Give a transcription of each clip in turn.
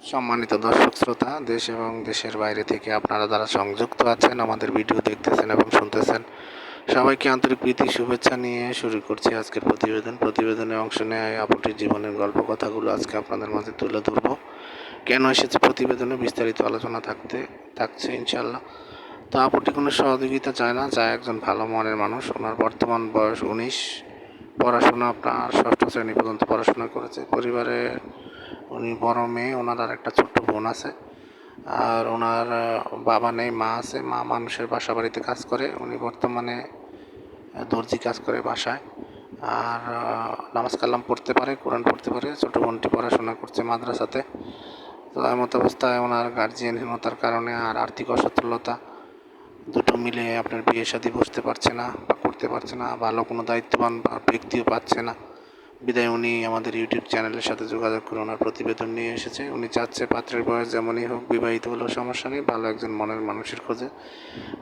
সম্মানিত দর্শক শ্রোতা, দেশ এবং দেশের বাইরে থেকে আপনারা যারা সংযুক্ত আছেন, আমাদের ভিডিও দেখতেছেন এবং শুনতেছেন, সবাইকে আন্তরিক প্রীতি শুভেচ্ছা নিয়ে শুরু করছি আজকের প্রতিবেদনে অংশ নেয় আপুটির জীবনের গল্প কথাগুলো আজকে আপনাদের মাঝে তুলে ধরব। কেন এসেছে প্রতিবেদনে বিস্তারিত আলোচনা থাকছে ইনশাল্লাহ। তো আপুটি কোনো সহযোগিতা চায় না, চায় একজন ভালো মনের মানুষ। ওনার বর্তমান বয়স 19, পড়াশোনা আপনার ষষ্ঠ শ্রেণী পর্যন্ত পড়াশোনা করেছে। পরিবারে উনি বড় মেয়ে, ওনার আর একটা ছোট্ট বোন আছে। আর ওনার বাবা নেই, মা আছে। মা মানুষের বাসা বাড়িতে কাজ করে, উনি বর্তমানে দর্জি কাজ করে বাসায়। আর নামাজ কালাম পড়তে পারে, কোরআন পড়তে পারে। ছোটো বোনটি পড়াশোনা করছে মাদ্রাসাতে। তো এমত অবস্থায় ওনার গার্জিয়ানহীনতার কারণে আর আর্থিক অসচ্ছলতা দুটো মিলে আপনার বিয়ে শাদী বসতে পারছে না বা করতে পারছে না, ভালো কোনো দায়িত্ববান বা ব্যক্তিও পাচ্ছে না। বিদায় উনি আমাদের ইউটিউব চ্যানেলের সাথে যোগাযোগ করে ওনার প্রতিবেদন নিয়ে এসেছে। উনি চাচ্ছে পাত্রের বয়স যেমনই হোক, বিবাহিত হলেও সমস্যা নেই, ভালো একজন মনের মানুষের খোঁজে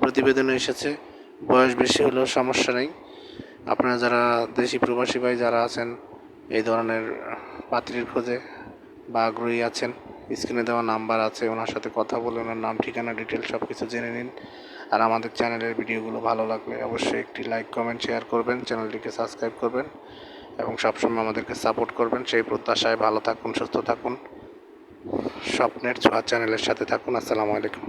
প্রতিবেদনে এসেছে। বয়স বেশি হলেও সমস্যা নেই। আপনারা যারা দেশি প্রবাসী ভাই যারা আছেন, এই ধরনের পাত্রীর খোঁজে বা আগ্রহী আছেন, স্ক্রিনে দেওয়া নাম্বার আছে, ওনার সাথে কথা বলে ওনার নাম, ঠিকানা, ডিটেল সব কিছু জেনে নিন। আর আমাদের চ্যানেলের ভিডিওগুলো ভালো লাগলে অবশ্যই একটি লাইক, কমেন্ট, শেয়ার করবেন, চ্যানেলটিকে সাবস্ক্রাইব করবেন এবং সবসময় আমাদেরকে সাপোর্ট করবেন। সেই প্রত্যাশায় ভালো থাকুন, সুস্থ থাকুন, স্বপ্নের ছোঁয়া চ্যানেলের সাথে থাকুন। আসসালামু আলাইকুম।